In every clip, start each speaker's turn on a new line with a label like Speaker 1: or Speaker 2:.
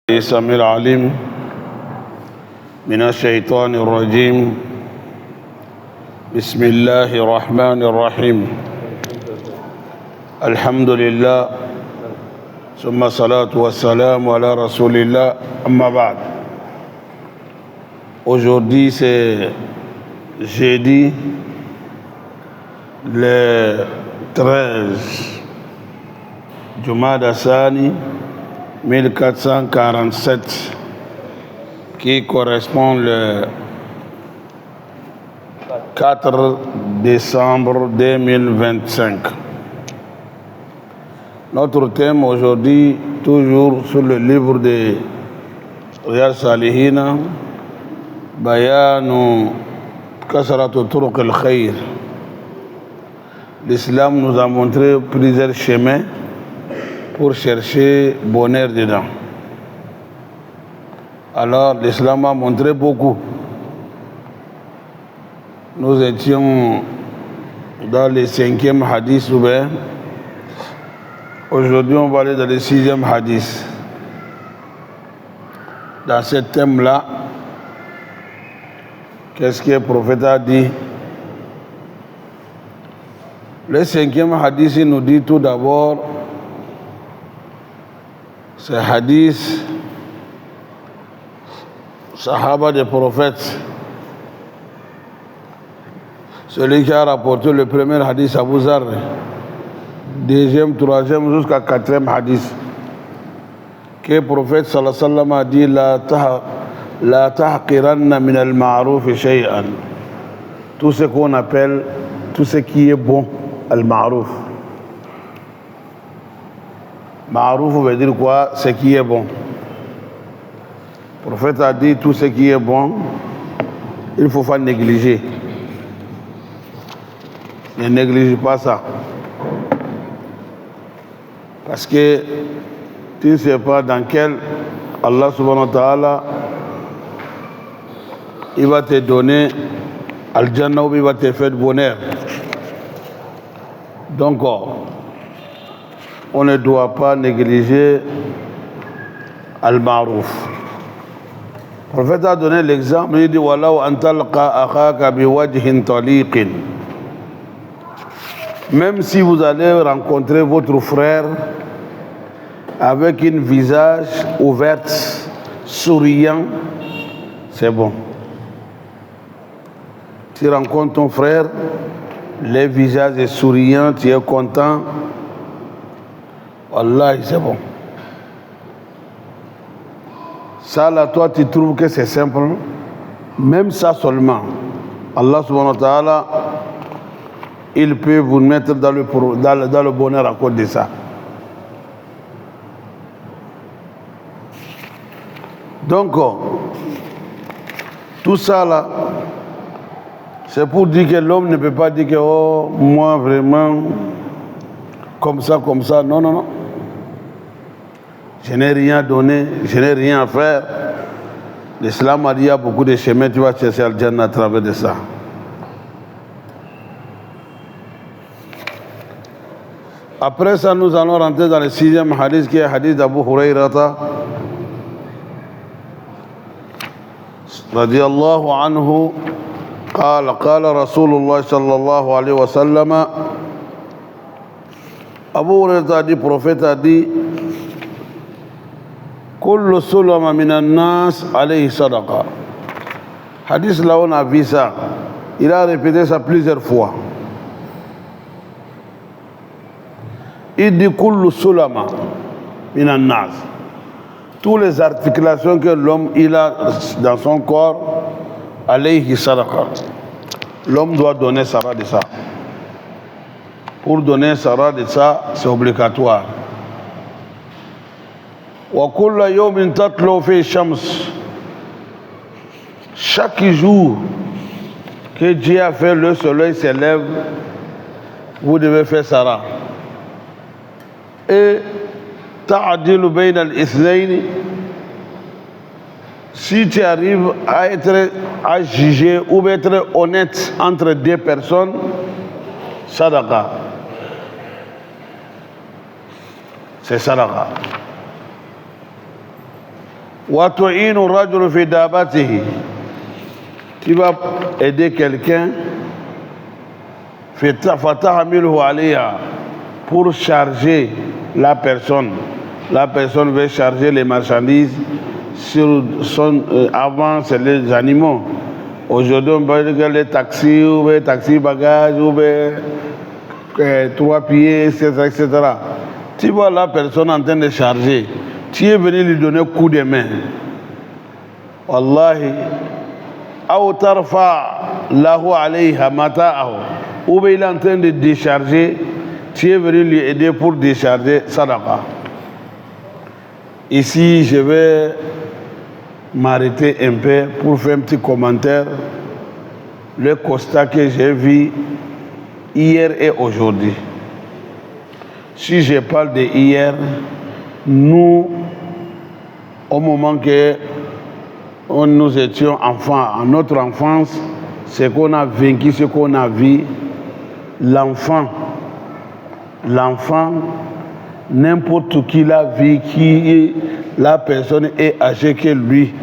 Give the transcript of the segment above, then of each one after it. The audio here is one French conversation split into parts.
Speaker 1: السميع العليم من الشيطان الرجيم. بسم الله الرحمن الرحيم. الحمد لله ثم الصلاة والسلام على رسول الله. أما بعد. Aujourd'hui c'est jeudi le 13 Jumada Sani 1447 qui correspond le 4 décembre 2025. Notre thème aujourd'hui, toujours sur le livre de Riyad Salihina, Bayanu Kasratu Turuq al-Khayr. L'islam nous a montré plusieurs chemins pour chercher bonheur dedans. Alors l'islam a montré beaucoup. Nous étions dans le 5e hadith ouvert. Aujourd'hui on va aller dans le 6e hadith. Dans ce thème-là, qu'est-ce que le prophète a dit? Le 5e hadith il nous dit tout d'abord, ce hadith, Sahaba des prophètes, celui qui a rapporté le premier hadith, Abu Zar, deuxième, troisième, jusqu'à 4e hadith, que le prophète sallallahu alayhi wa sallam a dit La tahqiranna min al-ma'ruf shay'an. Tout ce qu'on appelle, tout ce qui est bon, al-ma'ruf. Ma'ruf veut dire quoi? Ce qui est bon. Le prophète a dit tout ce qui est bon, il ne faut pas négliger. Ne néglige pas ça. Parce que tu ne sais pas dans quel Allah subhanahu wa ta'ala il va te donner al-Jannah ou il va te faire du bonheur. Donc, on ne doit pas négliger al-ma'ruf. Le prophète a donné l'exemple, il dit Walau an talqa akhaka biwajhin taliqin. Même si vous allez rencontrer votre frère avec un visage ouvert, souriant, c'est bon. Tu rencontres ton frère, le visage est souriant, tu es content, Wallahi, c'est bon. Ça là, toi, tu trouves que c'est simple. Même ça seulement. Allah subhanahu wa ta'ala, il peut vous mettre dans le bonheur à cause de ça. Donc, tout ça là, c'est pour dire que l'homme ne peut pas dire que, oh, moi vraiment, comme ça. Non, non, non. Je n'ai rien donné, je n'ai rien à faire. L'islam a dit, il y a beaucoup de chemins, tu vas chercher Al-Jannah à travers de ça. Après ça, nous allons rentrer dans le 6e hadith, qui est le hadith d'Abu Hurayrata, radiyallahu anhu, قال رسول الله صلى الله عليه وسلم. Abu Hurayrata a dit, prophète a dit, Kullu sulama minan nas alayhi sadaqa. Hadith là on a vu ça. Il a répété ça plusieurs fois. Il dit Kullu sulama minan nas. Toutes les articulations que l'homme il a dans son corps, alayhi sadaqa. L'homme doit donner sara de ça. Pour donner sara de ça, c'est obligatoire. وَكُلَّ يَوْمٍ تَطْلُعُ فِيهِ الشَّمْسُ. Chaque jour que Dieu a fait, le soleil s'élève, vous devez faire sara. Et تَعْدِلُ بَيْنَ الْإِثْنَيْنِ. Si tu arrives à juger ou être honnête entre deux personnes, sadaqa. C'est sadaqa. Wa tu'inu rajul fi dabatihi. Tu vas aider quelqu'un fatahamiluhu alayha pour charger la personne. La personne veut charger les marchandises sur son avant c'est les animaux. Aujourd'hui on va dire les taxis ou les taxis bagages ou les 3 pieds, etc. Tu vois la personne en train de charger. Tu es venu lui donner coup de main. Wallahi. Ou tarfa lahu alayha mata'ahu. Ou bien il est en train de décharger. Tu es venu lui aider pour décharger sadaqa. Ici, je vais m'arrêter un peu pour faire un petit commentaire. Le constat que j'ai vu hier et aujourd'hui. Si je parle de hier, nous, au moment que nous étions enfants, en notre enfance, ce qu'on a vaincu, ce qu'on a vu, l'enfant, n'importe qui l'a vu, qui la personne est âgée que lui,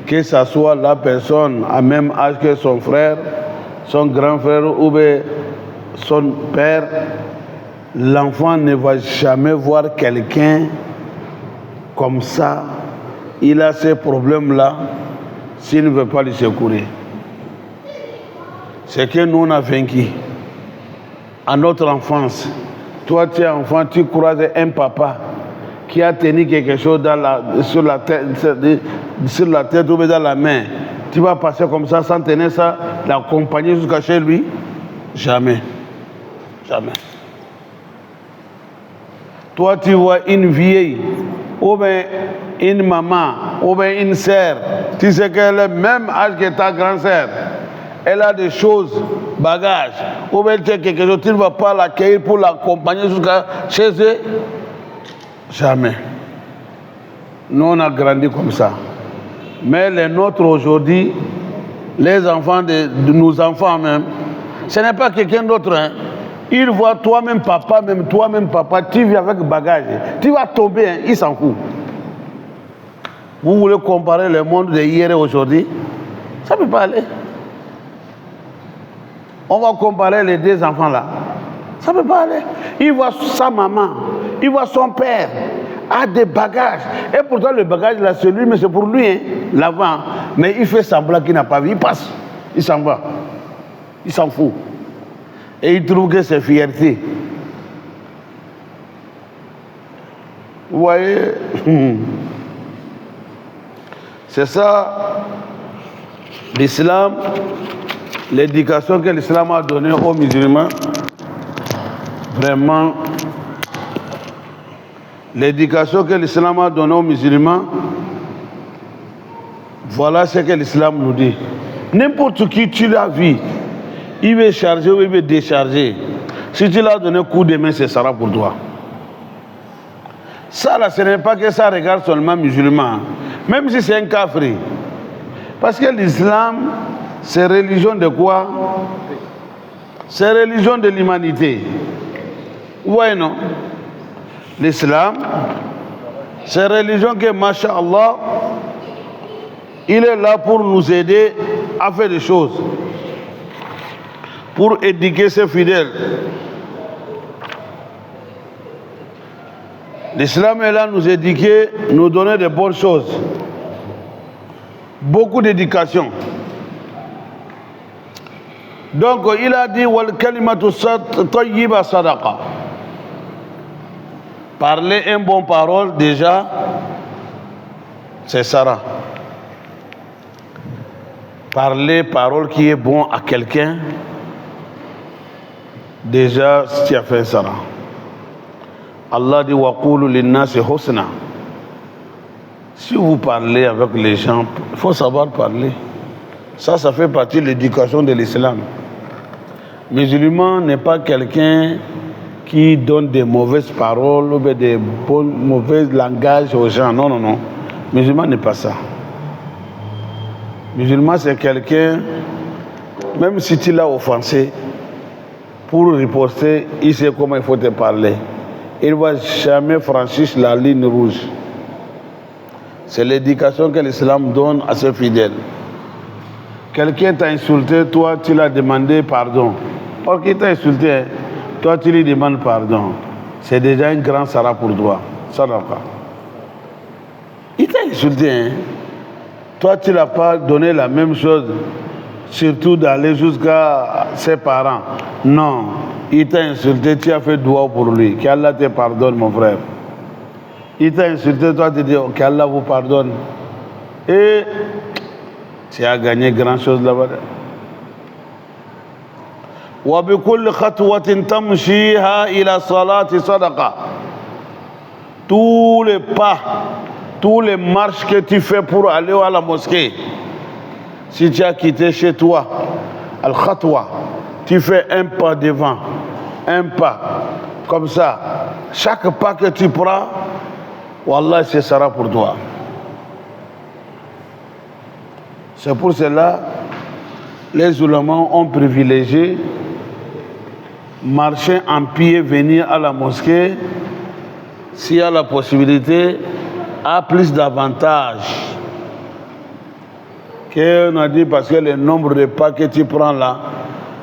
Speaker 1: que ce soit la personne à même âge que son frère, son grand frère ou son père, l'enfant ne va jamais voir quelqu'un comme ça. Il a ces problèmes-là s'il ne veut pas lui secourir. C'est que nous on a vaincu à notre enfance. Toi, tu es enfant, tu croises un papa qui a tenu quelque chose sur la tête ou dans la main. Tu vas passer comme ça sans tenir ça, l'accompagner jusqu'à chez lui? Jamais. Jamais. Toi, tu vois une vieille, ou bien une maman, ou bien une sœur, tu sais qu'elle est même âge que ta grand-sœur. Elle a des choses, bagages, ou bien quelque chose, tu ne vas pas l'accueillir pour l'accompagner jusqu'à chez eux? Jamais. Nous, on a grandi comme ça. Mais les nôtres aujourd'hui, les enfants de nos enfants même, ce n'est pas quelqu'un d'autre. Hein. Ils voient toi-même papa, tu viens avec bagage. Tu vas tomber, hein, ils s'en foutent. Vous voulez comparer le monde de hier et aujourd'hui? Ça ne peut pas aller. On va comparer les deux enfants là. Ça ne peut pas aller. Il voit sa maman, il voit son père, a des bagages. Et pourtant le bagage là, c'est lui, mais c'est pour lui, hein, l'avant. Mais il fait semblant qu'il n'a pas vu, il passe, il s'en va. Il s'en fout. Et il trouve que c'est fierté. Vous voyez? C'est ça, l'islam, l'éducation que l'islam a donnée aux musulmans. Vraiment, l'éducation que l'islam a donnée aux musulmans, voilà ce que l'islam nous dit. N'importe qui tu l'as vu, il veut charger ou il veut décharger. Si tu l'as donné un coup de main, ce sera pour toi. Ça là, ce n'est pas que ça regarde seulement musulman, même si c'est un kafri. Parce que l'islam, c'est religion de quoi? C'est religion de l'humanité. Ouais, non? L'islam, c'est religion que, masha'Allah, il est là pour nous aider à faire des choses, pour éduquer ses fidèles. L'islam est là nous éduquer, nous donner de bonnes choses. Beaucoup d'éducation. Donc il a dit wal kalimatu tayyiba sadaqa. Parler une bonne parole déjà, c'est Sarah. Parler parole qui est bon à quelqu'un, déjà tu as fait Sarah. Allah dit waqulu linnasi husna. Si vous parlez avec les gens, il faut savoir parler. Ça fait partie de l'éducation de l'islam. Musulman n'est pas quelqu'un qui donne des mauvaises paroles ou des mauvais langages aux gens. Non, non, non. Musulman n'est pas ça. Musulman, c'est quelqu'un, même si tu l'as offensé, pour riposter, il sait comment il faut te parler. Il ne va jamais franchir la ligne rouge. C'est l'éducation que l'islam donne à ses fidèles. Quelqu'un t'a insulté, toi tu l'as demandé pardon. Or qu'il t'a insulté, hein, toi tu lui demandes pardon. C'est déjà un grand sara pour toi. Sadaqa. Il t'a insulté, hein. Toi tu n'as pas donné la même chose, surtout d'aller jusqu'à ses parents. Non, il t'a insulté, tu as fait doigt pour lui. Qu'Allah te pardonne, mon frère. Il t'a insulté, toi tu dis oh, qu'Allah vous pardonne. Et tu as gagné grand chose là-bas. وَبِكُلِّ خَطْوَةٍ تَمْشِيهَا إِلَى صَلَاةِ صَدَقَةٍ. Tous les pas, tous les marches que tu fais pour aller à la mosquée, si tu as quitté chez toi, al-khatwa, tu fais un pas devant, un pas, comme ça, chaque pas que tu prends, wallah, ce sera pour toi. C'est pour cela, les oulémas ont privilégié marcher en pied, venir à la mosquée, s'il y a la possibilité, a plus d'avantages. Qu'on a dit parce que le nombre de pas que tu prends là,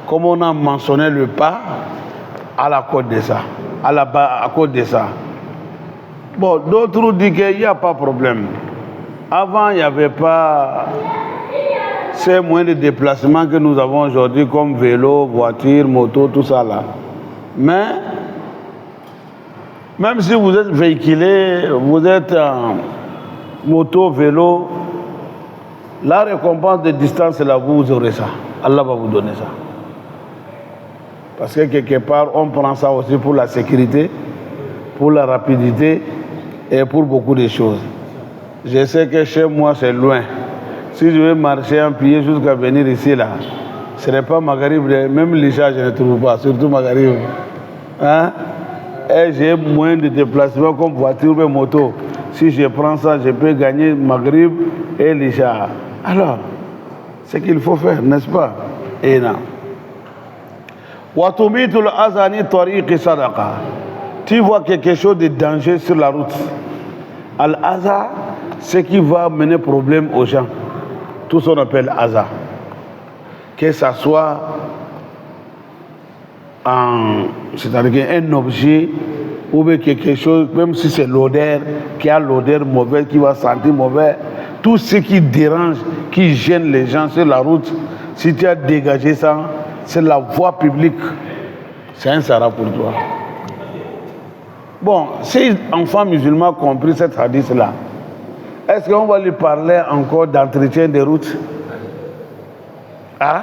Speaker 1: comme on a mentionné le pas, à la côte de ça, à côte de ça. Bon, d'autres disent qu'il n'y a pas de problème. Avant, il n'y avait pas ces moyens de déplacement que nous avons aujourd'hui, comme vélo, voiture, moto, tout ça là. Mais, même si vous êtes véhiculé, vous êtes en moto, vélo, la récompense de distance là, vous aurez ça. Allah va vous donner ça. Parce que quelque part, on prend ça aussi pour la sécurité, pour la rapidité et pour beaucoup de choses. Je sais que chez moi, c'est loin. Si je vais marcher en pied jusqu'à venir ici, là, ce n'est pas Maghrib, même l'Isha, je ne trouve pas, surtout Maghrib. Hein? Et j'ai moins de déplacement comme voiture ou moto. Si je prends ça, je peux gagner Maghrib et l'Isha. Alors, c'est qu'il faut faire, n'est-ce pas? Et non. Tu vois quelque chose de dangereux sur la route. Al-Aza, c'est qui va mener problème aux gens. Tout ce qu'on appelle Aza. Que ça soit c'est-à-dire un objet ou bien quelque chose, même si c'est l'odeur, qui a l'odeur mauvaise, qui va sentir mauvais, tout ce qui dérange, qui gêne les gens sur la route, si tu as dégagé ça, c'est la voie publique. C'est un sara pour toi. Bon, si enfant musulman a compris cette hadith-là, est-ce qu'on va lui parler encore d'entretien des routes? Hein?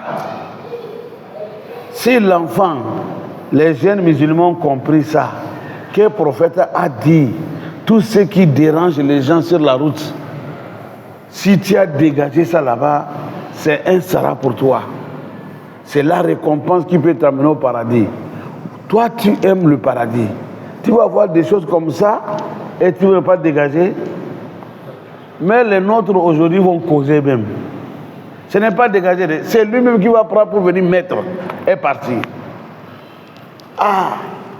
Speaker 1: Si l'enfant, les jeunes musulmans ont compris ça, que le prophète a dit, tout ce qui dérange les gens sur la route, si tu as dégagé ça là-bas, c'est un sara pour toi. C'est la récompense qui peut t'amener au paradis. Toi, tu aimes le paradis. Tu vas voir des choses comme ça et tu ne veux pas dégager. Mais les nôtres aujourd'hui vont causer même. Ce n'est pas dégagé, c'est lui-même qui va prendre pour venir mettre et partir. Ah,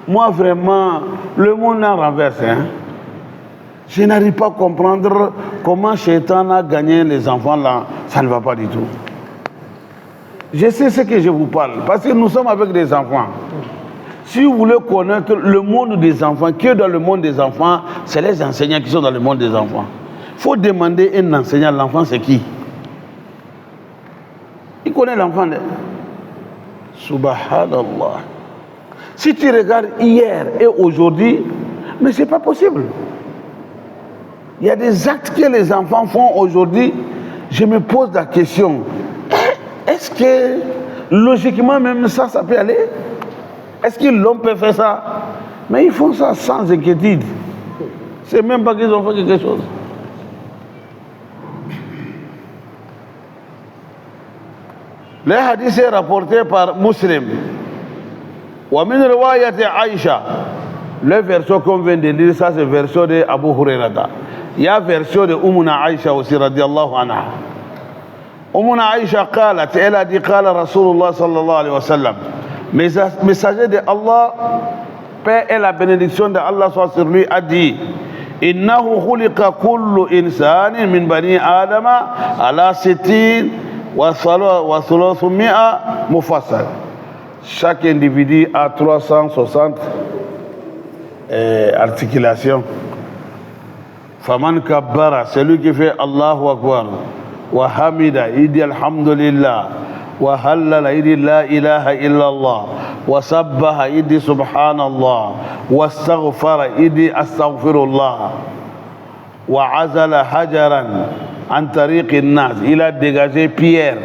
Speaker 1: moi vraiment, le monde a renversé. Hein? Je n'arrive pas à comprendre comment Shaitan a gagné les enfants là. Ça ne va pas du tout. Je sais ce que je vous parle, parce que nous sommes avec des enfants. Si vous voulez connaître le monde des enfants, qui est dans le monde des enfants, c'est les enseignants qui sont dans le monde des enfants. Il faut demander un enseignant, l'enfant c'est qui? Il connaît l'enfant. Subhanallah. Si tu regardes hier et aujourd'hui, mais ce n'est pas possible. Il y a des actes que les enfants font aujourd'hui. Je me pose la question, est-ce que logiquement même ça peut aller? Est-ce que l'homme peut faire ça? Mais ils font ça sans inquiétude. C'est même pas qu'ils ont fait quelque chose. Le hadith est rapporté par Muslim. Wa min riwayat Aïcha. Le verset qu'on vient de lire, ça c'est le verset de Abu Hurairata. Il y a verset de Ummuna Aïcha aussi, radiallahu anha. Ummuna Aïcha qalat, elle a dit, qala Rasulullah sallallahu alayhi wa sallam. Messager de Allah, paix et la bénédiction de Allah soit sur lui, a dit, إنه خلق كل إنسان من بني آدم على 60 و300 مفصل. Chaque individu a 360 articulations. Faman kabbara, celui qui fait Allahu Akbar, wa hamida, il dit Alhamdulillah, wa hallala, il dit La ilaha illallah, wa sabbaha, il dit Subhanallah, wa astaghfara, il dit Astaghfirullah, wa azala hajaran en tariqin nas, il a dégagé pierre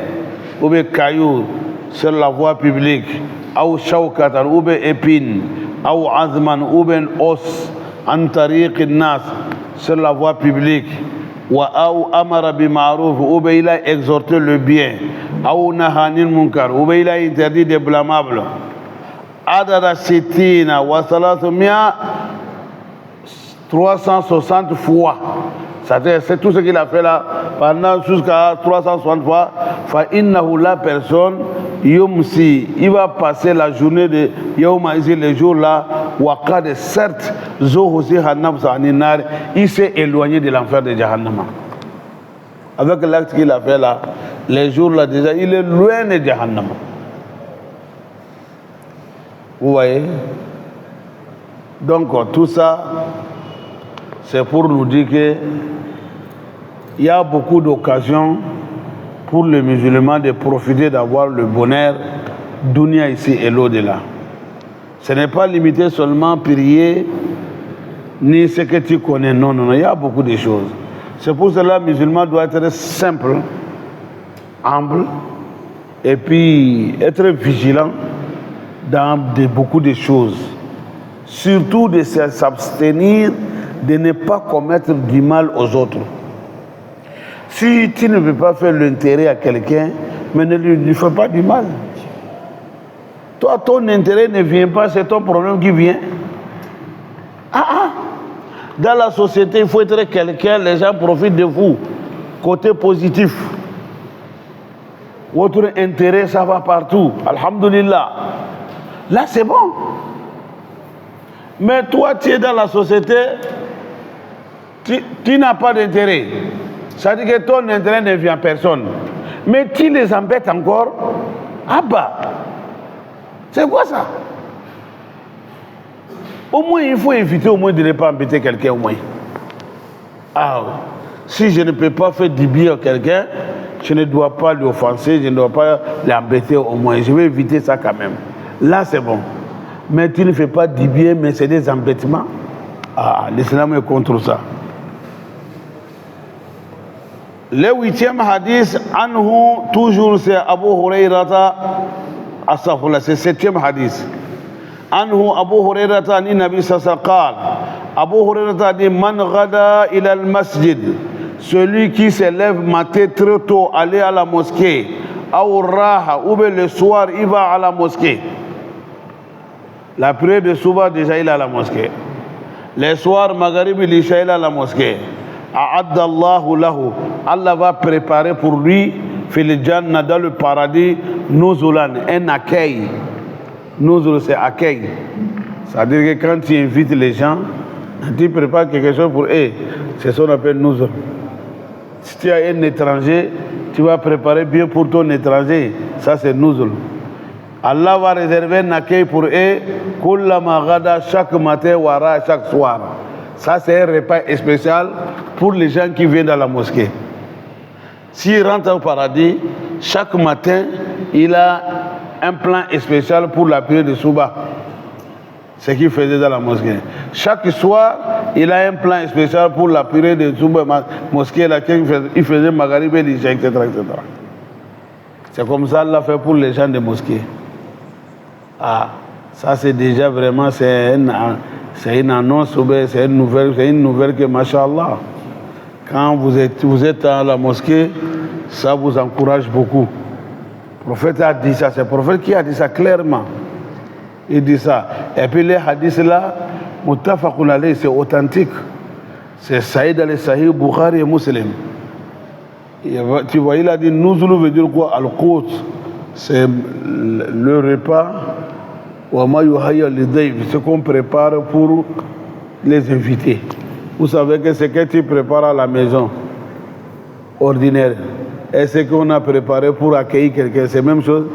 Speaker 1: ou bien caillou sur la voie publique, ou shawkatan ou bien épine, ou azman ou bien os en tariqin nas, sur la voie publique, ou amara bi ma'ruf, ou bien il a exhorté le bien, ou nahanil munkar, ou bien il a interdit des blâmables. Adada sitina wa salasumia, 360 fois. C'est tout ce qu'il a fait là, pendant jusqu'à 360 fois. Fa innahu, la personne, yumsi, il va passer la journée de Yawma ici, les jours là, waqad, certes, zohusi hannam sa'aninar, il s'est éloigné de l'enfer de Jahannama. Avec l'acte qu'il a fait là, les jours là déjà, il est loin de Jahannama. Vous voyez? Donc tout ça, c'est pour nous dire qu'il y a beaucoup d'occasions pour les musulmans de profiter d'avoir le bonheur dunya ici et l'au-delà. Ce n'est pas limité seulement à prier, ni ce que tu connais. Non, non, non, il y a beaucoup de choses. C'est pour cela que le musulman doit être simple, humble, et puis être vigilant dans beaucoup de choses. Surtout de s'abstenir de ne pas commettre du mal aux autres. Si tu ne veux pas faire l'intérêt à quelqu'un, mais ne lui fais pas du mal. Toi, ton intérêt ne vient pas, c'est ton problème qui vient. Dans la société, il faut être quelqu'un, les gens profitent de vous. Côté positif. Votre intérêt, ça va partout. Alhamdulillah. Là, c'est bon. Mais toi, tu es dans la société, tu n'as pas d'intérêt. Ça veut dire que ton intérêt ne vient à personne. Mais tu les embêtes encore. Ah bah, c'est quoi ça? Au moins, il faut éviter au moins de ne pas embêter quelqu'un au moins. Ah, si je ne peux pas faire du bien à quelqu'un, je ne dois pas lui offenser, je ne dois pas l'embêter au moins. Je vais éviter ça quand même. Là, c'est bon. Mais tu ne fais pas du bien, mais c'est des embêtements. Ah, l'islam est contre ça. Le 8e hadith, anhu, toujours c'est Abu Hurayrata, astaghfirullah, c'est 7e hadith. Anhu Abu Hurayrata, ni Nabi Sassa qal. Abu Hurayrata dit, man ghada ila al-masjid, celui qui se lève matin très tôt, aller à la mosquée, ou raha, ou bien le soir, il va à la mosquée. La prière de Souba, déjà il est à la mosquée. Les soirs, Maghrib, il est à la mosquée. A'addallahu lahu. Allah va préparer pour lui, fil janna, dans le paradis, nuzulan, un accueil. Nuzul, c'est accueil. C'est-à-dire que quand tu invites les gens, tu prépares quelque chose pour eux. C'est ce qu'on appelle nuzul. Si tu as un étranger, tu vas préparer bien pour ton étranger. Ça, c'est nuzul. Allah va réserver un accueil pour eux, kullama ghada, chaque matin, wara, chaque soir. Ça, c'est un repas spécial pour les gens qui viennent dans la mosquée. S'il rentre au paradis, chaque matin, il a un plan spécial pour la prière de Souba. Ce qu'il faisait dans la mosquée. Chaque soir, il a un plan spécial pour la prière de Souba, mosquée, laquelle il faisait Maghrib et l'Isha, etc., etc. C'est comme ça Allah fait pour les gens des mosquées. Ah, ça c'est déjà vraiment, c'est une annonce, c'est une nouvelle que, machallah, quand vous êtes à la mosquée, ça vous encourage beaucoup. Le prophète a dit ça, c'est le prophète qui a dit ça clairement. Il dit ça. Et puis les hadiths là, muttafaqun alayhi, c'est authentique. C'est Saïd al-Sahih, Bukhari et Muslim. Tu vois, il a dit, Nuzulu veut dire quoi? Al-Qut, c'est le repas. Ce qu'on prépare pour les invités. Vous savez que ce que tu prépares à la maison, ordinaire, et ce qu'on a préparé pour accueillir quelqu'un, c'est la même chose?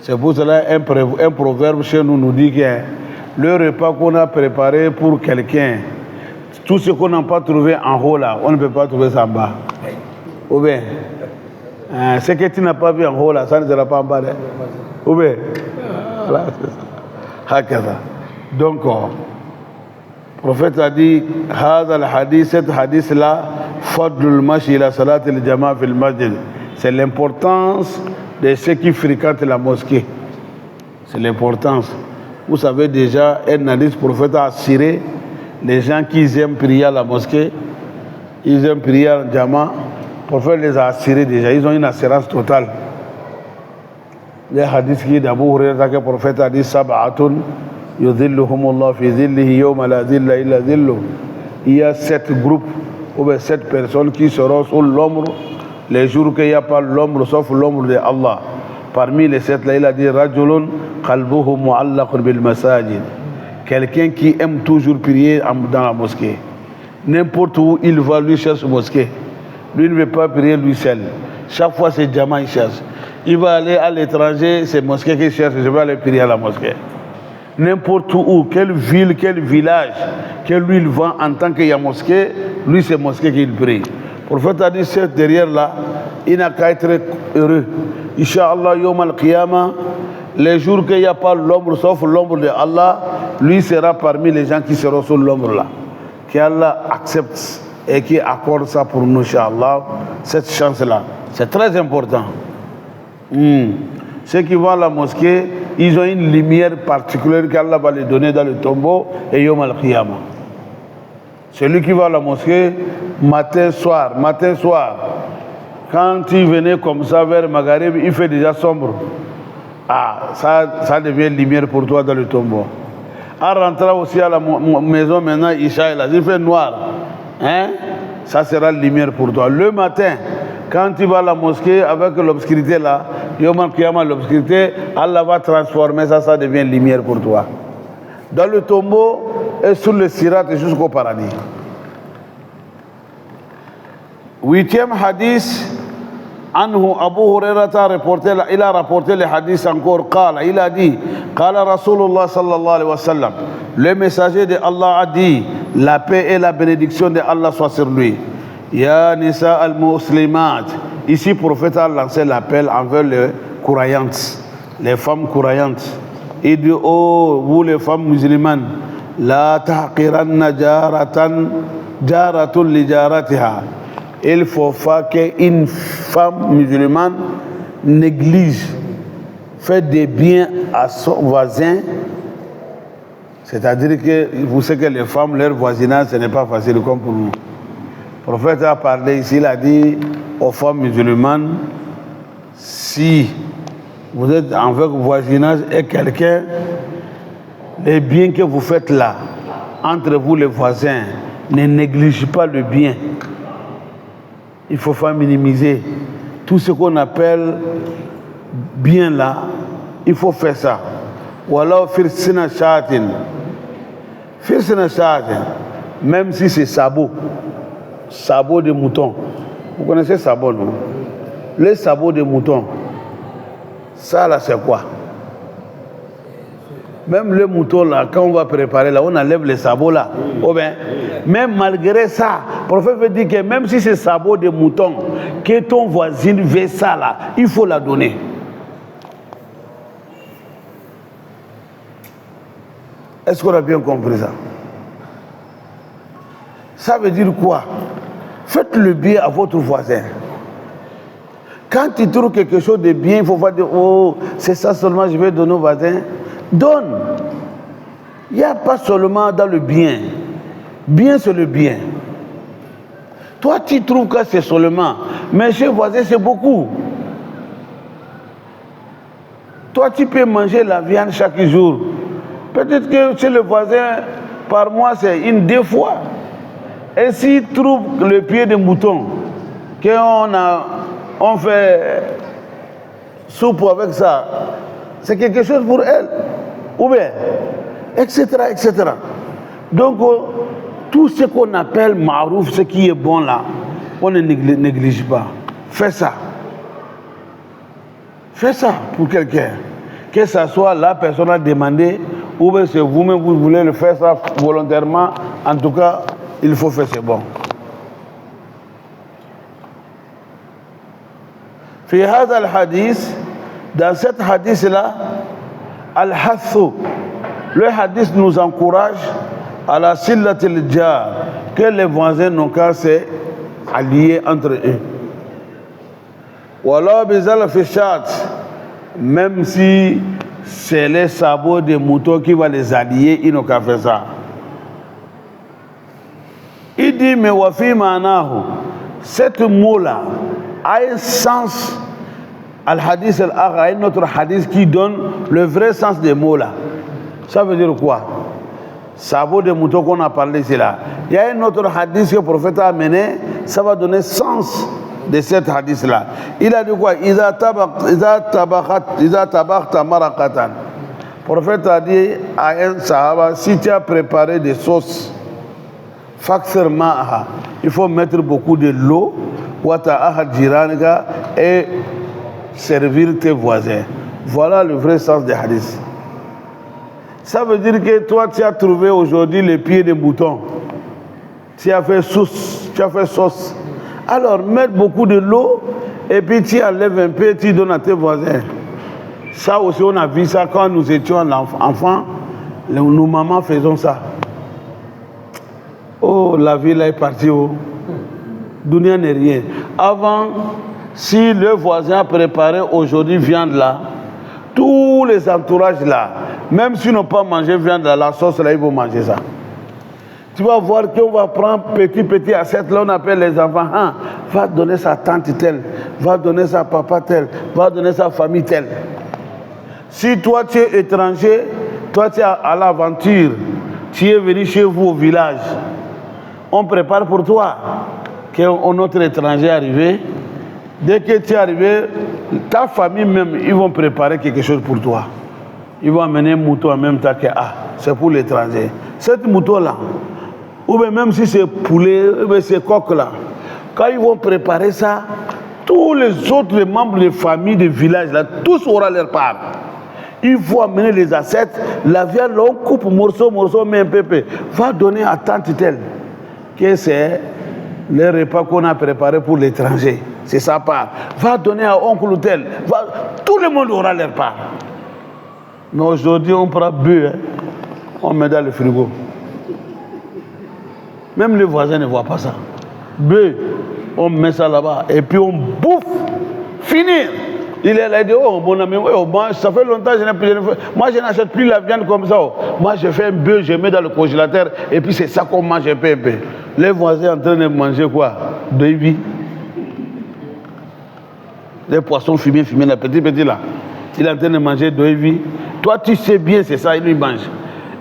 Speaker 1: C'est pour cela un proverbe chez nous dit que le repas qu'on a préparé pour quelqu'un, tout ce qu'on n'a pas trouvé en haut là, on ne peut pas trouver ça en bas. Ou bien, ce que tu n'as pas vu en haut là, ça ne sera pas en bas. Ou bien, voilà, c'est ça. Donc, le prophète a dit, cet hadith là, fadlul mashi ila salat al-jama' fil masjid. C'est l'importance de ceux qui fréquentent la mosquée. C'est l'importance. Vous savez déjà, un hadith, le prophète a assuré les gens qui aiment prier à la mosquée, ils aiment prier en jama. Le prophète les a assurés déjà, ils ont une assurance totale. Le hadith qui est d'abord, le prophète a dit, Sab'atun yudhilluhumullah fi dhillihi yawma la dhilla illa dhilluh. Il y a 7 groupes, ou bien 7 personnes qui seront sous l'ombre les jours qu'il n'y a pas l'ombre sauf l'ombre de Allah. Parmi les 7 là, il a dit Rajulun qalbuhu mu'allaqun bil masajid. Quelqu'un qui aime toujours prier dans la mosquée. N'importe où il va, lui cherche une mosquée. Lui ne veut pas prier lui seul. Chaque fois c'est Jama il cherche. Il va aller à l'étranger, c'est mosquée qu'il cherche, je vais aller prier à la mosquée. N'importe où, quelle ville, quel village, que lui il va en tant qu'il y a mosquée, lui c'est mosquée qu'il prie. Le prophète a dit, c'est derrière là, il n'a qu'à être heureux. Inch'Allah, Yom al-Qiyamah, les jours qu'il n'y a pas l'ombre sauf l'ombre de Allah, lui sera parmi les gens qui seront sous l'ombre là. Qu'Allah accepte et qui accorde ça pour nous, Inch'Allah, cette chance-là. C'est très important. Ceux qui vont à la mosquée, ils ont une lumière particulière qu'Allah va les donner dans le tombeau et Yom al-Qiyamah. Celui qui va à la mosquée, matin, soir, quand il venait comme ça vers Maghreb, il fait déjà sombre. Ça devient lumière pour toi dans le tombeau. En rentrant aussi à la maison, maintenant, il fait noir. Ça sera lumière pour toi. Le matin, quand tu vas à la mosquée avec l'obscurité là, Yom al-Qiyamah, l'obscurité, Allah va transformer ça, ça devient lumière pour toi. Dans le tombeau et sur le sirat jusqu'au paradis. 8e hadith, anhu Abu Hurairah il a rapporté le hadith encore, il a dit, Qala Rasulullah sallallahu alayhi wa sallam, le messager de Allah a dit, la paix et la bénédiction de Allah soit sur lui. Ya nisa al-muslimat. Ici, le prophète a lancé l'appel envers les croyantes, les femmes croyantes. Il dit, oh, vous les femmes musulmanes, la tahqiranna jaratun li jaratiha. Il ne faut pas qu'une femme musulmane néglige, fait des biens à son voisin. C'est-à-dire que vous savez que les femmes, leur voisinage, ce n'est pas facile comme pour nous. Le prophète a parlé ici, il a dit aux femmes musulmanes, si vous êtes avec voisinage et quelqu'un, les biens que vous faites là, entre vous les voisins, ne négligez pas le bien. Il ne faut pas minimiser. Tout ce qu'on appelle bien là, il faut faire ça. Ou alors, firsina shatin. Firsina shatin, même si c'est sabot de mouton. Vous connaissez sabot, non? Les sabots de mouton, ça là, c'est quoi? Même le mouton là, quand on va préparer là, on enlève les sabots là. Oh ben, même malgré ça, le prophète veut dire que même si c'est sabot de mouton, que ton voisin veut ça là, il faut la donner. Est-ce qu'on a bien compris ça? Ça veut dire quoi? Faites le bien à votre voisin. Quand tu trouves quelque chose de bien, il ne faut pas dire, oh, c'est ça seulement, je vais donner au voisin. Donne. Il n'y a pas seulement dans le bien. Bien, c'est le bien. Toi, tu trouves que c'est seulement. Mais chez le voisin, c'est beaucoup. Toi, tu peux manger la viande chaque jour. Peut-être que chez le voisin, par mois, c'est 1-2 fois. Et s'il trouve le pied de mouton, on fait soupe avec ça, c'est quelque chose pour elle. Ou bien, etc., etc. Donc, tout ce qu'on appelle ma'rouf, ce qui est bon là, on ne néglige pas. Fais ça. Fais ça pour quelqu'un. Que ce soit la personne a demandé, ou bien c'est vous-même, vous voulez le faire ça volontairement. En tout cas, il faut faire, c'est bon. في هذا الحديث, dans cet hadith-là, al-hathu, le hadith nous encourage à la sillatil jar, que les voisins n'ont qu'à se allier entre eux. Wallah bizal fi shat, même si c'est les sabots des moutons qui vont les allier, ils n'ont qu'à faire ça. Il dit, mais wafi manahu, cette mot-là a un sens, al-hadith al-agha, un autre hadith qui donne le vrai sens des mots-là. Ça veut dire quoi? Sabot des moutons qu'on a parlé, c'est là. Il y a un autre hadith que le prophète a amené, ça va donner sens de cet hadith-là. Il a dit quoi? Iza tabakhta marakatan. Le prophète a dit à un sahaba, si tu as préparé des sauces, fakthir ma'aha, il faut mettre beaucoup de l'eau, wata'aha jiranika, et servir tes voisins. Voilà le vrai sens des hadiths. Ça veut dire que toi, tu as trouvé aujourd'hui les pieds des moutons. Tu as fait sauce. Alors, mets beaucoup de l'eau et puis tu enlèves un peu, tu donnes à tes voisins. Ça aussi, on a vu ça quand nous étions enfants. Nos mamans faisaient ça. Oh, la vie là est partie. Oh. Dunia n'est rien. Avant, si le voisin a préparé aujourd'hui viande là, tous les entourages là, même s'ils n'ont pas mangé viande là, la sauce là, ils vont manger ça. Tu vas voir qu'on va prendre petit assiette, là on appelle les enfants, hein, va donner sa tante telle, va donner sa papa telle, va donner sa famille telle. Si toi tu es étranger, toi tu es à l'aventure, tu es venu chez vous au village, on prépare pour toi qu'un autre étranger est arrivé. Dès que tu es arrivé, ta famille même, ils vont préparer quelque chose pour toi. Ils vont amener un mouton en même temps que c'est pour l'étranger. Cette mouton-là, ou bien même si c'est poulet, ou bien c'est coq-là, quand ils vont préparer ça, tous les autres membres de famille, de village, là, tous auront leur part. Il faut amener les assiettes, la viande, on coupe morceau, mais un peu, va donner à tante telle, que c'est le repas qu'on a préparé pour l'étranger. C'est sa part. Va donner à oncle tel. Tout le monde aura leur part. Mais aujourd'hui, on prend bœuf, on met dans le frigo. Même les voisins ne voient pas ça. Bœuf, on met ça là-bas et puis on bouffe. Finir. Il est là, il dit, oh mon ami, oh, moi, ça fait longtemps que je n'ai plus. Moi, je n'achète plus la viande comme ça. Oh. Moi, je fais un bœuf, je mets dans le congélateur et puis c'est ça qu'on mange un peu. Les voisins en train de manger quoi? De vie. Les poissons fumés, là, petit là. Il est en train de manger de vie. Toi, tu sais bien, c'est ça, il lui mange.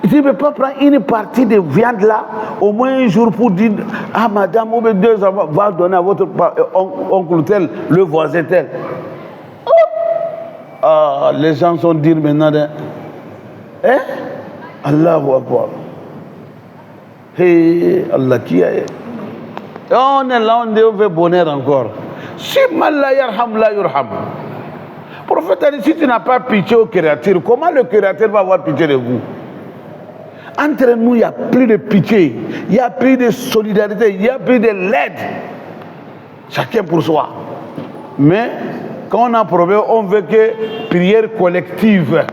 Speaker 1: Tu ne peux pas prendre une partie de viande là, au moins un jour pour dire, ah madame, ou bien 2 enfants, va donner à votre oncle tel, le voisin tel. Ah, les gens sont dire maintenant, hein? Allahu Akbar. Hey, Allah qui est. On est là, on veut bonheur encore. Si mal la yarham la yurham. Prophète a dit, si tu n'as pas pitié aux créatures, comment le créateur va avoir pitié de vous? Entre nous, il n'y a plus de pitié, il n'y a plus de solidarité, il n'y a plus de l'aide. Chacun pour soi. Mais quand on a un problème, on veut que prière collective.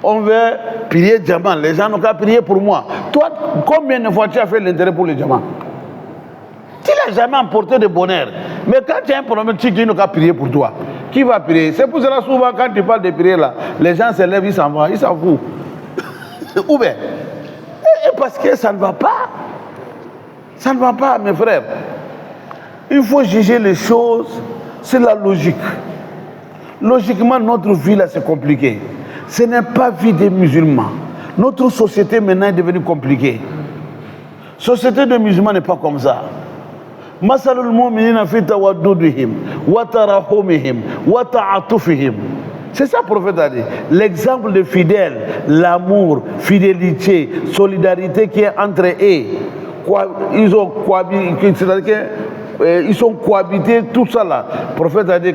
Speaker 1: On veut prier diamant. Les gens n'ont qu'à prier pour moi. Toi, combien de fois tu as fait l'intérêt pour les diamants? Tu n'as jamais emporté de bonheur. Mais quand tu as un problème, tu n'as qu'à prier pour toi. Qui va prier? C'est pour cela souvent quand tu parles de prier là, les gens se lèvent, ils s'en vont, ils s'en foutent. Ou bien, parce que ça ne va pas. Ça ne va pas, mes frères. Il faut juger les choses, c'est la logique. Logiquement, notre vie là, c'est compliqué. Ce n'est pas vie des musulmans. Notre société maintenant est devenue compliquée. Société de musulmans n'est pas comme ça. Masalul mu'minina fi tawaddudihim wa tarahumihim wa ta'atufihim. C'est ça le prophète a dit. L'exemple de fidèles, l'amour, fidélité, solidarité qui est entre eux. Ils ont cohabité, c'est-à-dire qu'ils sont cohabités, tout ça là. Le prophète a dit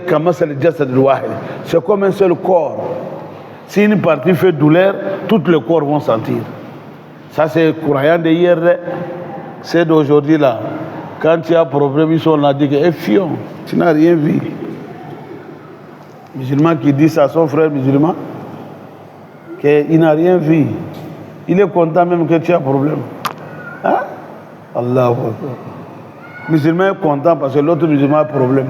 Speaker 1: c'est comme un seul corps. Si une partie fait douleur, tout le corps vont sentir. Ça c'est le croyant d'hier, c'est d'aujourd'hui là. Quand il y a un problème, ils sont là, dit que fion, tu n'as rien vu. Musulman qui dit ça à son frère musulman, qu'il n'a rien vu. Il est content même que tu as un problème. Hein? Allah. Musulman est content parce que l'autre musulman a un problème.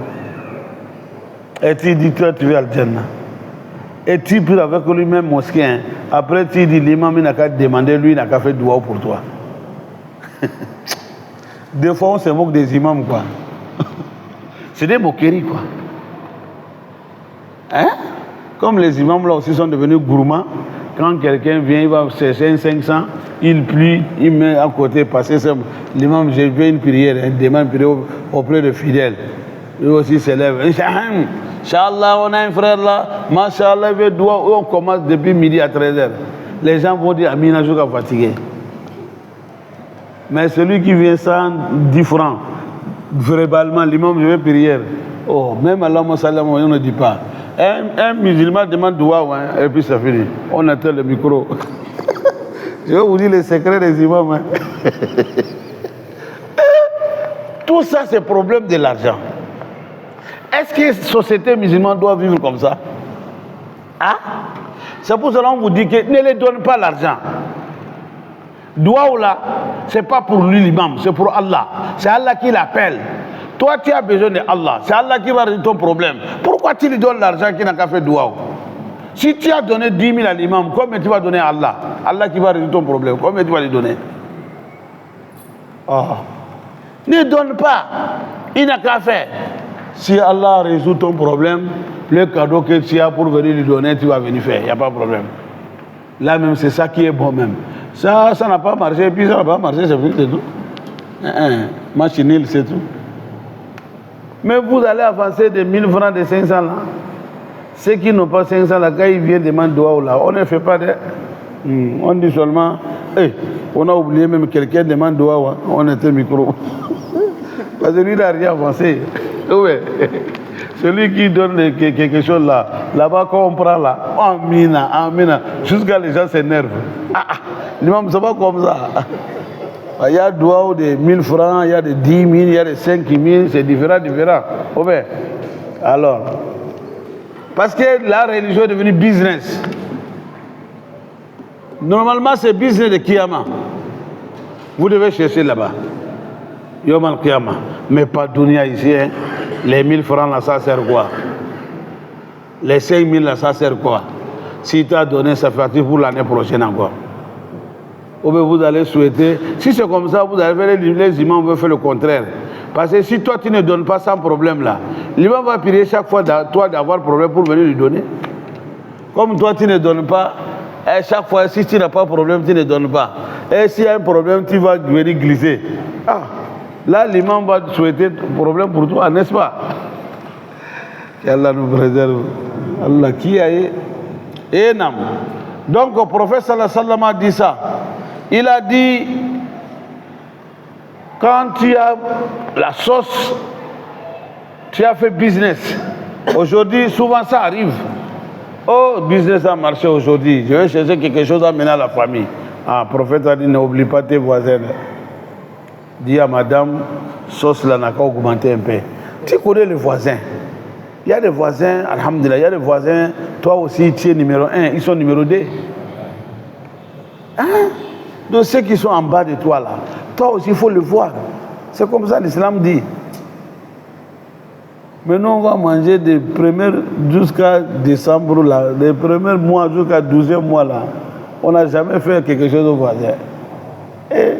Speaker 1: Et tu dis, toi, tu vas à Al-Jannah. Et tu pries avec lui-même mosquée. Hein. Après, tu dis, l'imam, il n'a qu'à demander, lui, il n'a qu'à faire doua pour toi. Des fois, on se moque des imams, quoi. C'est des moqueries, quoi. Hein? Comme les imams, là aussi, sont devenus gourmands. Quand quelqu'un vient, il va chercher un 500, il plie, il met à côté, passer l'imam, j'ai fait une prière, il demande une prière auprès de fidèles. Lui aussi s'élève. Inch'Allah, on a un frère là, Masha'Allah, il veut doigt, on commence depuis midi à 13h. Les gens vont dire, Amina, je suis fatigué. Mais celui qui vient sans 10 francs, verbalement, l'imam, je veux prière. Oh, même Allah, on ne dit pas. Un musulman demande doigt, hein, et puis ça finit. On attend le micro. Je vais vous dire les secrets des imams. Hein. Tout ça, c'est le problème de l'argent. Est-ce que la société musulmane doit vivre comme ça? Hein? C'est pour cela qu'on vous dit que ne les donne pas l'argent. Doua là, ce n'est pas pour lui l'imam, c'est pour Allah. C'est Allah qui l'appelle. Toi, tu as besoin de Allah. C'est Allah qui va résoudre ton problème. Pourquoi tu lui donnes l'argent qui n'a qu'à faire doua? Si tu as donné 10 000 à l'imam, combien tu vas donner à Allah? Allah qui va résoudre ton problème. Combien tu vas lui donner? Oh. Ne donne pas. Il n'a qu'à faire. Si Allah résout ton problème, le cadeau que tu as pour venir lui donner, tu vas venir faire. Il n'y a pas de problème. Là même, c'est ça qui est bon même. Ça n'a pas marché, puis ça n'a pas marché, c'est tout. Machinil, c'est tout. Mais vous allez avancer de 1000 francs, de 500 là. Ceux qui n'ont pas 500 là, quand ils viennent demander doigt là, on ne fait pas de... On dit seulement, hey, on a oublié même quelqu'un demande doigt, on était micro. Parce que lui, il n'a rien avancé. Ouais. Celui qui donne quelque chose là, là-bas quand on prend là, amina, amina, jusqu'à les gens s'énervent. L'imam, ça va comme ça. Il y a doigt de 1000 francs, il y a de 10 000, il y a de 5 000, c'est différent. Ouais. Alors, parce que la religion est devenue business. Normalement, c'est business de Kiyama. Vous devez chercher là-bas. Yom al-Kiyama. Mais pas Dunia ici. Hein. Les 1000 francs là, ça sert quoi? Les 5 000 là, ça sert quoi? Si tu as donné, ça fait pour l'année prochaine encore. Ou bien vous allez souhaiter. Si c'est comme ça, vous allez faire les imams veulent faire le contraire. Parce que si toi tu ne donnes pas sans problème là, l'imam va prier chaque fois toi d'avoir problème pour venir lui donner. Comme toi tu ne donnes pas, et chaque fois si tu n'as pas de problème, tu ne donnes pas. Et s'il y a un problème, tu vas venir glisser. Ah, là l'imam va souhaiter problème pour toi, n'est-ce pas? Qu'Allah nous préserve. Allah qui a et nam. Donc le prophète sallallahu alayhi wa sallam a dit ça. Il a dit, quand tu as la sauce, tu as fait business. Aujourd'hui, souvent ça arrive. Oh, business a marché aujourd'hui. Je vais chercher quelque chose à mener à la famille. Ah, le prophète a dit, n'oublie pas tes voisins. Dis à madame, sauce là n'a qu'à augmenter un peu. Tu connais les voisins. Il y a des voisins, alhamdulillah, il y a des voisins, toi aussi tu es numéro 1, ils sont numéro 2. Hein? Donc ceux qui sont en bas de toi là, toi aussi il faut le voir. C'est comme ça l'islam dit. Maintenant on va manger des premiers jusqu'à décembre là, des premiers mois jusqu'à 12e mois là. On n'a jamais fait quelque chose aux voisins. Et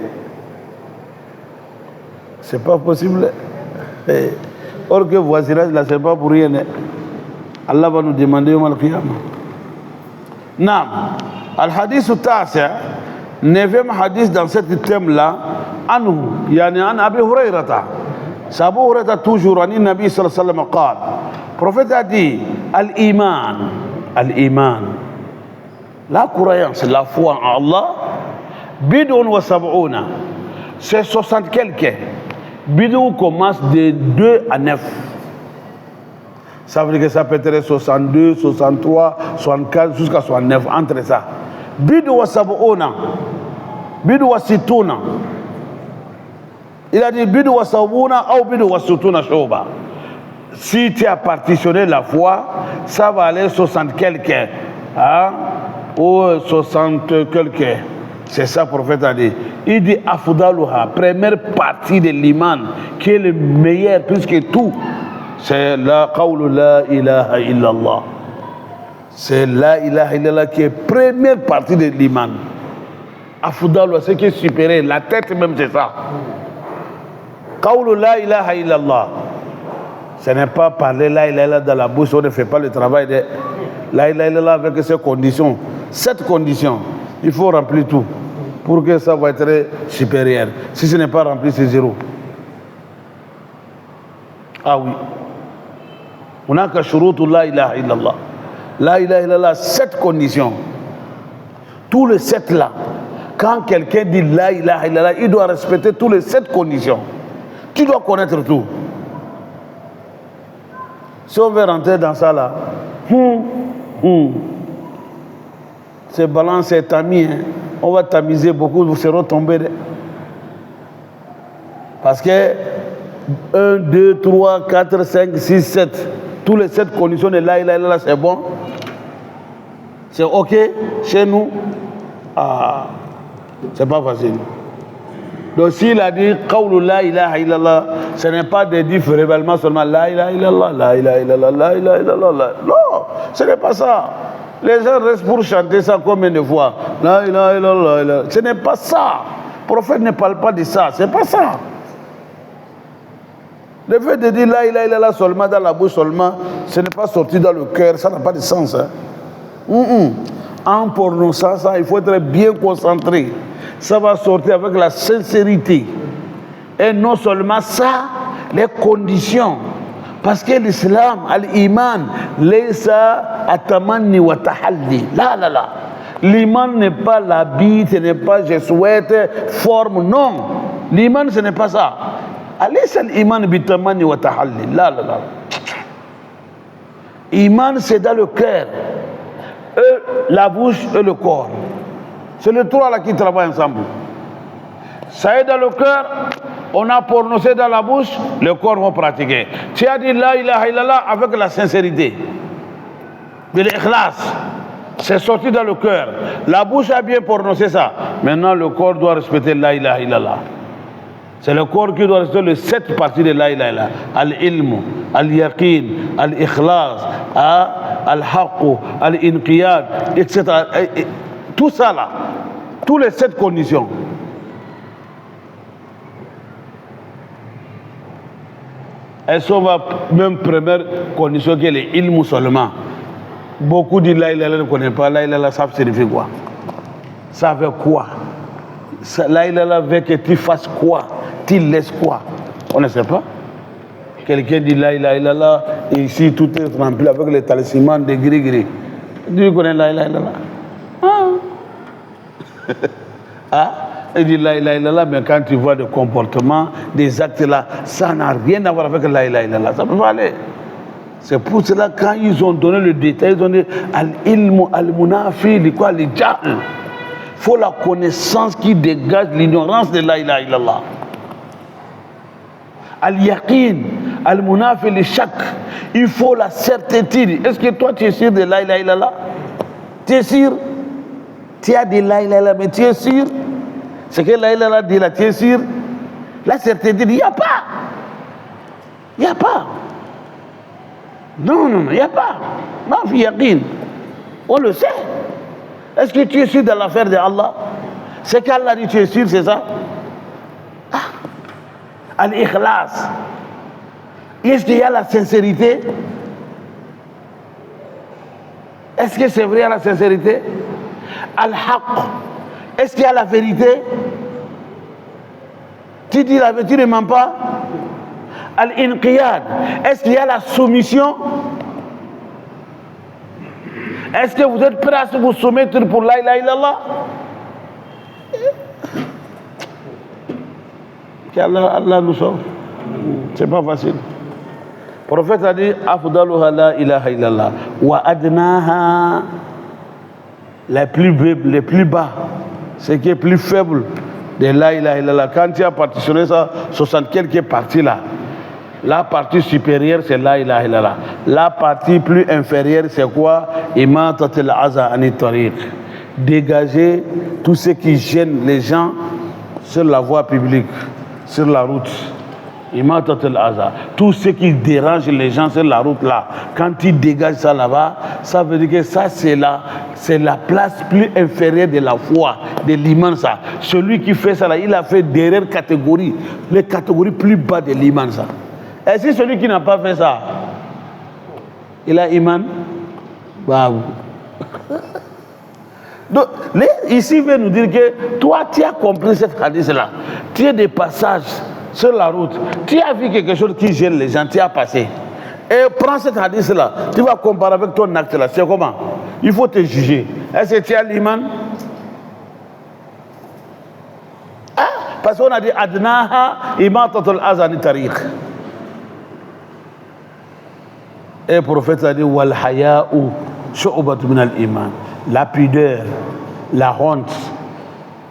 Speaker 1: c'est pas possible. Et, or que voisinage là c'est pas pour rien. Allah va nous demander yawm al-qiyamah. Naam. Al-hadith al-tasi'. 9e hadith dans ce thème-là, anhu, yani an Abi Hurayrata. C'est Abu Hurayrata toujours, an Nabi sallallahu alayhi wa sallam, قال. Le prophète a dit, al-iman, al-iman. La croyance, la foi en Allah, bid'un wa sab'una, c'est 60 quelques. Bid'ou commence de 2 à 9. Ça veut dire que ça peut être 62, 63, 64 jusqu'à 69, entre ça. Bid'u wa sab'una, bid'u wa situna. Il a dit bid'u wa sab'una ou bid'u wa situna shuba. Si tu as partitionné la foi, ça va aller 60 quelques, hein, ou 60 quelques. C'est ça le prophète a dit. Il dit afdaluha, première partie de l'iman, qui est le meilleur plus que tout. C'est la qawlu la ilaha illallah. C'est la ilaha illallah qui est première partie de l'iman. Afdaluha, ce qui est supérieur, la tête même c'est ça. Qawlu la ilaha illallah. Ce n'est pas parler la ilaha illallah dans la bouche, on ne fait pas le travail de la ilaha illallah avec ces conditions. 7 conditions, il faut remplir tout pour que ça va être supérieur. Si ce n'est pas rempli, c'est 0. Ah oui. On a qu'à shurutu la ilaha illallah. La ilaha illallah, 7 conditions. Tous les 7 là, quand quelqu'un dit la ilaha illallah, il doit respecter tous les 7 conditions. Tu dois connaître tout. Si on veut rentrer dans ça là, c'est balance, c'est tamis, hein. On va tamiser beaucoup, vous serez tombés. Parce que 1, 2, 3, 4, 5, 6, 7, tous les 7 conditions de la ilaha illallah, c'est bon. C'est ok chez nous. Ah, c'est pas facile. Donc s'il a dit qawlu la ilaha illallah, ce n'est pas de dire verbalement seulement la ilaha illallah, la ilaha illallah, la ilaha illallah. Non, ce n'est pas ça. Les gens restent pour chanter ça combien de fois? La ilaha illallah. Ce n'est pas ça. Le prophète ne parle pas de ça. C'est pas ça. Le fait de dire la ilaha illallah seulement dans la bouche seulement, ce n'est pas sorti dans le cœur. Ça n'a pas de sens. Hein? En prononçant ça, il faut être bien concentré. Ça va sortir avec la sincérité. Et non seulement ça, les conditions. Parce que l'islam, al-iman, laysa atamanni wa tahalli. Là. L'iman n'est pas l'habit, ce n'est pas je souhaite, forme, non. L'iman, ce n'est pas ça. Alaysa l'iman bitamanni wa tahalli. Là. Iman, c'est dans le cœur. La bouche et le corps. C'est les 3 là qui travaillent ensemble. Ça est dans le cœur, on a prononcé dans la bouche, le corps va pratiquer. Tu as dit la ilaha illallah avec la sincérité. De l'ikhlas. C'est sorti dans le cœur. La bouche a bien prononcé ça. Maintenant, le corps doit respecter la ilaha illallah. C'est le corps qui doit respecter les 7 parties de la ilaha illallah. Al-ilm, al-yaqin, al-ikhlas, al-haqq, al-inqiyad, etc. Tout ça là, tous les 7 conditions. Elles sont même première condition qui est l'ilm seulement. Beaucoup disent la ilaha illallah ne connaissent pas. La ilaha illallah, ça signifie quoi? Ça veut quoi? La ilaha illallah veut que tu fasses quoi? Tu laisses quoi? On ne sait pas. Quelqu'un dit la ilaha illallah et ici tout est rempli avec les talismans de gris-gris. Tu connais la ilaha illallah? Il dit la ilaha illallah, mais quand tu vois des comportements, des actes là, ça n'a rien à voir avec la ilaha illallah. Ça peut pas aller. C'est pour cela quand ils ont donné le détail, ils ont dit al-ilmu al-munafi, quoi, le jahl. Il faut la connaissance qui dégage l'ignorance de la ilaha illallah. Al-yaqin, al-munafi, le shak. Il faut la certitude. Est-ce que toi tu es sûr de la ilaha illallah? Tu es sûr? Tu as dit la ilaha illallah, mais tu es sûr? Ce que la ilaha illallah dit là, tu es sûr? La certitude, il n'y a pas. Il n'y a pas. Non, il n'y a pas. Mafi yaqin. On le sait. Est-ce que tu es sûr de l'affaire de Allah? C'est qu'Allah dit tu es sûr, c'est ça? Al-ikhlas. Est-ce qu'il y a la sincérité? Est-ce que c'est vrai la sincérité? Al-haqq. Est-ce qu'il y a la vérité? Tu dis la vérité, tu ne mens pas? Al-inqiyad. Est-ce qu'il y a la soumission? Est-ce que vous êtes prêts à vous soumettre pour la ilaha illallah? qu'Allah nous sauve. C'est pas facile. Le prophète a dit Afdaluha la ilaha illallah wa adnaha, les plus bas, ce qui est plus faible de la ilaha illallah. Quand tu as partitionné ça, 60 quelques parties là, la partie supérieure c'est la ilaha illallah. La partie plus inférieure c'est quoi? Imatatul aza ani tariq. Dégager tout ce qui gêne les gens sur la voie publique, sur la route. Imatatul aza. Tout ce qui dérange les gens sur la route là, quand ils dégagent ça là-bas, ça veut dire que ça c'est la place plus inférieure de la foi, de l'iman ça. Celui qui fait ça là, il a fait derrière catégorie, les catégories plus bas de l'iman ça. Et si celui qui n'a pas fait ça, il a iman, bah. Donc, ici il veut nous dire que toi tu as compris cette hadith là, tu as des passages sur la route, tu as vu quelque chose qui gêne les gens, tu as passé. Et prends cette hadith là, tu vas comparer avec ton acte là, c'est comment? Il faut te juger. Est-ce que tu as l'iman? Ah, parce qu'on a dit adnaha imatatul azani tariq. Et le prophète a dit wal haya'u shu'batun min al-iman. La pudeur, la honte,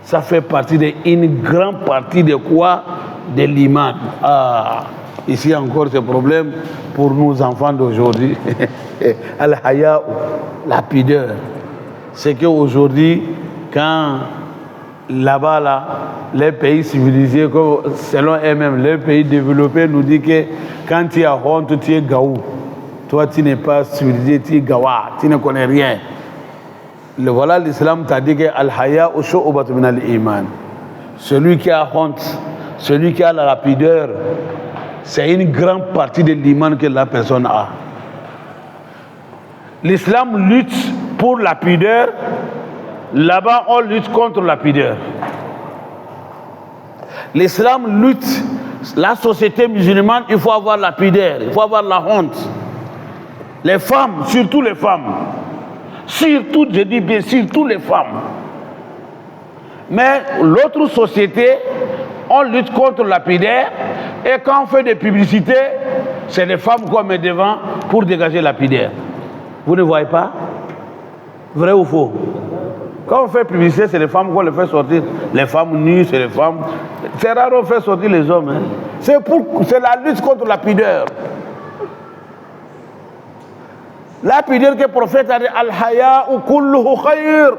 Speaker 1: ça fait partie d'une grande partie de quoi? De l'iman. Ah, ici encore ce problème pour nos enfants d'aujourd'hui. Al-haya'u, la pudeur. C'est qu'aujourd'hui, quand là-bas, là, les pays civilisés, selon eux-mêmes, les pays développés nous disent que quand tu as honte, tu es gaou. Toi, tu n'es pas civilisé, tu es gawa, tu ne connais rien. Voilà, l'islam t'a dit que al-haya'u shu'batun min al-iman. Celui qui a honte, celui qui a la pudeur, c'est une grande partie de l'iman que la personne a. L'islam lutte pour la pudeur. Là-bas, on lutte contre la pudeur. L'islam lutte. La société musulmane, il faut avoir la pudeur, il faut avoir la honte. Les femmes, surtout les femmes. Surtout, je dis bien, surtout les femmes. Mais l'autre société, on lutte contre la pudeur. Et quand on fait des publicités, c'est les femmes qu'on met devant pour dégager la pudeur. Vous ne voyez pas? Vrai ou faux? Quand on fait publicité, c'est les femmes qu'on les fait sortir. Les femmes nues, c'est les femmes. C'est rare qu'on fait sortir les hommes. Hein. C'est la lutte contre la pudeur. La pudeur que le prophète a dit al-haya'u kulluhu khayr.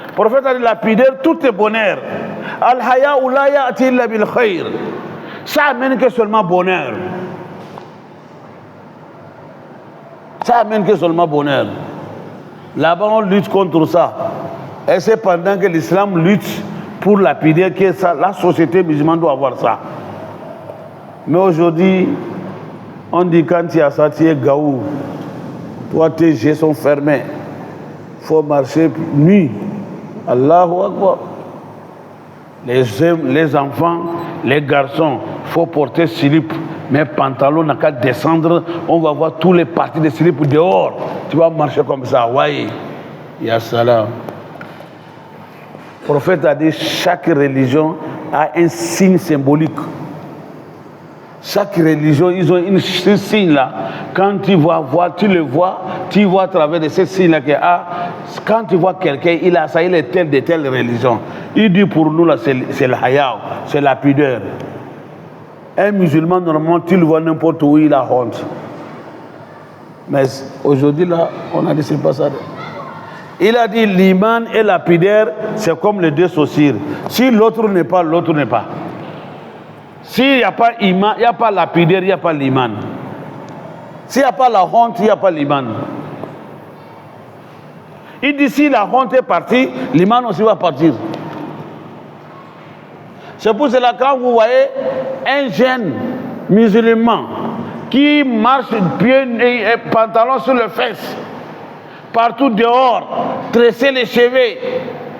Speaker 1: Le prophète a dit la pudeur, tout est bonheur. Al-haya'u la ya'ti illa bil khayr. Ça amène que seulement bonheur. Ça amène que seulement bonheur. Là-bas, on lutte contre ça. Et c'est pendant que l'islam lutte pour la pudeur que ça, la société musulmane doit avoir ça. Mais aujourd'hui, on dit quand tu as ça, tu es gaou. Toi, tes yeux sont fermés. Il faut marcher nuit. Allahu Akbar. Les enfants, les garçons, il faut porter slip. Mais pantalon n'a qu'à descendre. On va voir tous les parties de slip dehors. Tu vas marcher comme ça. Ouais. Ya salam. Le prophète a dit chaque religion a un signe symbolique. Chaque religion, ils ont ce signe-là. Quand tu vas voir, tu le vois, tu vois à travers de ce signe-là que quand tu vois quelqu'un, il a ça, il est tel de telle religion. Il dit pour nous, là, c'est le haya, c'est la pudeur. Un musulman, normalement, tu le vois n'importe où, il a honte. Mais aujourd'hui, là, on a dit c'est pas ça. Il a dit l'iman et la pudeur, c'est comme les deux saucires. Si l'autre n'est pas, l'autre n'est pas. S'il n'y a pas iman, il n'y a pas la pudeur, il n'y a pas l'iman. S'il n'y a pas la honte, il n'y a pas l'iman. Il dit si la honte est partie, l'iman aussi va partir. C'est pour cela quand vous voyez un jeune musulman qui marche pied et pantalon sur les fesses, partout dehors, tresser les cheveux,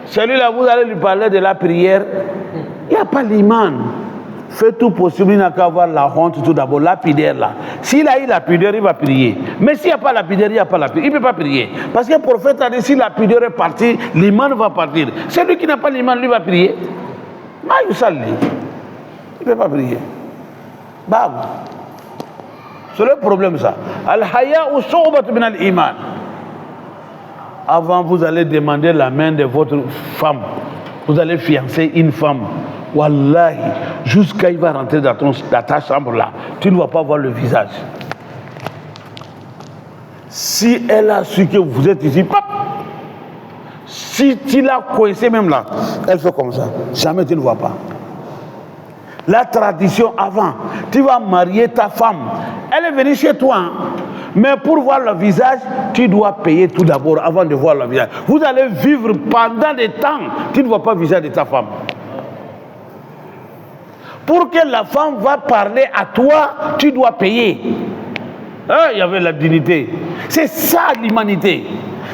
Speaker 1: celui-là vous allez lui parler de la prière, il n'y a pas l'iman. fait tout possible, il n'a qu'à avoir la honte tout d'abord, lapidaire là. S'il a eu la pudeur, il va prier. Mais s'il n'y a pas la pudeur, il n'y a pas la pudeur. Il ne peut pas prier. Parce que le prophète a dit, si la pudeur est partie, l'imam va partir. Celui qui n'a pas l'imam, lui va prier. Il ne peut pas prier. Bam. C'est le problème ça. Al-haya ou shoubat min al-iman. Avant, vous allez demander la main de votre femme. Vous allez fiancer une femme. Wallahi, jusqu'à il va rentrer dans ta chambre là, tu ne vas pas voir le visage. Si elle a su que vous êtes ici, pop, si tu l'as coincé même là, elle fait comme ça. Jamais tu ne vois pas. La tradition avant, tu vas marier ta femme. Elle est venue chez toi. Hein? Mais pour voir le visage, tu dois payer tout d'abord avant de voir le visage. Vous allez vivre pendant des temps, tu ne vois pas le visage de ta femme. Pour que la femme va parler à toi, tu dois payer. Il y avait la dignité. C'est ça l'humanité.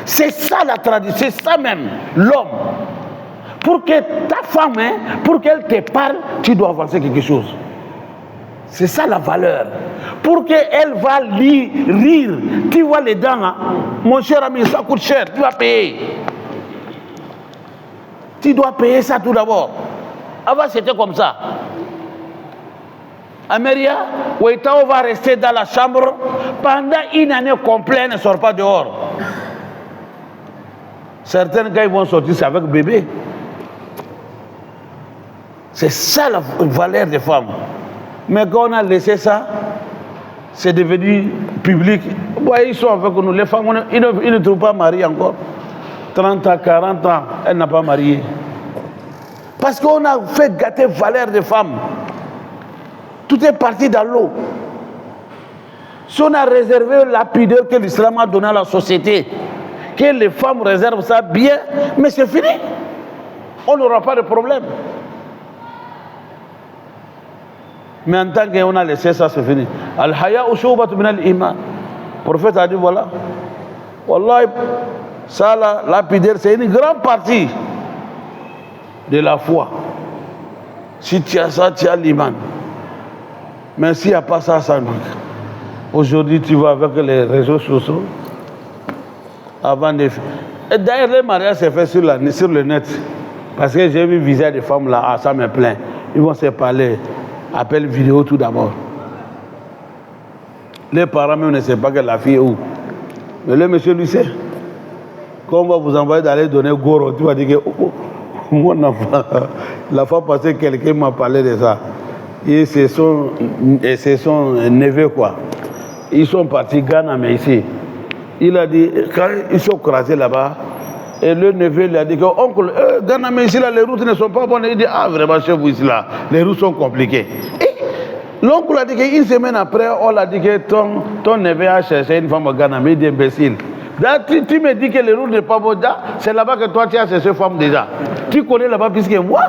Speaker 1: C'est ça la tradition. C'est ça même l'homme. Pour que ta femme, pour qu'elle te parle, tu dois avancer quelque chose. C'est ça la valeur. Pour qu'elle va rire, tu vois les dents, hein? Mon cher ami, ça coûte cher, tu vas payer. Tu dois payer ça tout d'abord. Avant, c'était comme ça. Amélia, Ouettao va rester dans la chambre pendant une année complète, elle ne sort pas dehors. Certains gars ils vont sortir, c'est avec bébé. C'est ça la valeur des femmes. Mais quand on a laissé ça, c'est devenu public. Ouais, ils sont avec nous. Les femmes, ils ne trouvent pas mariés encore. 30 ans, 40 ans, elle n'a pas marié. Parce qu'on a fait gâter valeur des femmes. Tout est parti dans l'eau. Si on a réservé la pudeur que l'islam a donnée à la société, que les femmes réservent ça bien, mais c'est fini. On n'aura pas de problème. Mais en tant qu'on a laissé ça, c'est fini. Al-haya ou shoubat min al-iman. Le prophète a dit voilà. Wallah, ça, la pudeur, c'est une grande partie de la foi. Si tu as ça, tu as l'iman. Mais s'il n'y a pas ça, ça manque. Aujourd'hui, tu vas avec les réseaux sociaux. Avant de... Et d'ailleurs, le mariage s'est fait sur le net. Parce que j'ai vu visage des femmes là, ah, ça me plaint. Ils vont se parler. Appel vidéo tout d'abord. Les parents même ne savent pas que la fille est où. Mais le monsieur lui sait. Quand on va vous envoyer d'aller donner goro, tu vas dire que mon enfant, la fois passée, quelqu'un m'a parlé de ça. Et c'est son neveu quoi. Ils sont partis Ghana, mais ici. Il a dit, quand ils sont croisés là-bas, et le neveu lui a dit que, oncle, Ghana, mais ici là, les routes ne sont pas bonnes. Il dit, ah vraiment chez vous ici là, les routes sont compliquées. Et l'oncle a dit qu'une semaine après, on a dit que ton neveu a cherché une femme au Ghana, mais il dit imbécile. Tu me dis que les routes ne sont pas bonnes, c'est là-bas que toi tu as cherché une femme déjà. Tu connais là-bas plus que moi.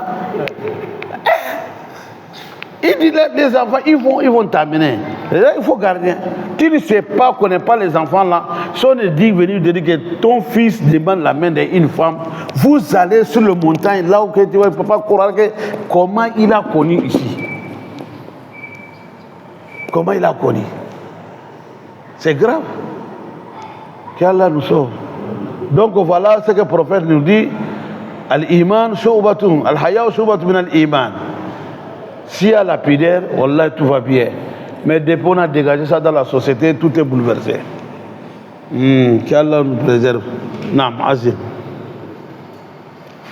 Speaker 1: Il dit les enfants, ils vont t'amener. Il faut garder. Tu ne sais pas, connais pas les enfants là. Si on est dit venir de dire que ton fils demande la main d'une femme, vous allez sur le montagne là où tu ne peux pas croire que comment il a connu ici. Comment il a connu. C'est grave. Qu'Allah nous sauve. Donc voilà ce que le prophète nous dit. Al-iman shoubatun, al-haya shoubatun min al-iman. S'il y a la pudeur, wallah, tout va bien. Mais depuis qu'on a dégagé ça dans la société, tout est bouleversé. Qu'Allah nous préserve. Naam, Azim.